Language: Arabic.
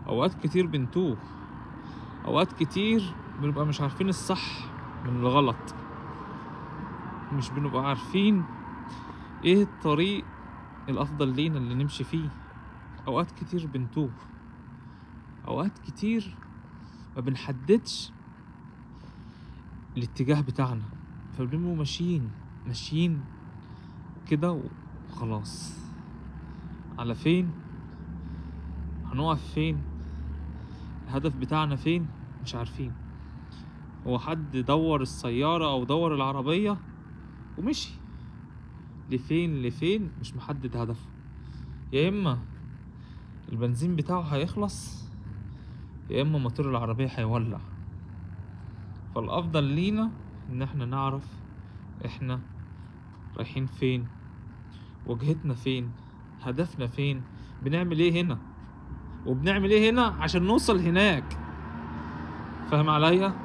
اوقات كتير بنتوه، اوقات كتير بنبقى مش عارفين الصح من الغلط، مش بنبقى عارفين ايه الطريق الافضل لينا اللي نمشي فيه. اوقات كتير بنتوه، اوقات كتير ما بنحددش الاتجاه بتاعنا، فبنبقوا ماشيين كده وخلاص. على فين؟ هنقف فين؟ الهدف بتاعنا فين؟ مش عارفين. هو حد دور السيارة او دور العربية ومشي لفين مش محدد هدفه. يا اما البنزين بتاعه هيخلص، يا اما موتور العربية هيولع. فالافضل لينا ان احنا نعرف احنا رايحين فين، وجهتنا فين، هدفنا فين، بنعمل ايه هنا، وبنعمل ايه هنا عشان نوصل هناك. فاهم عليا؟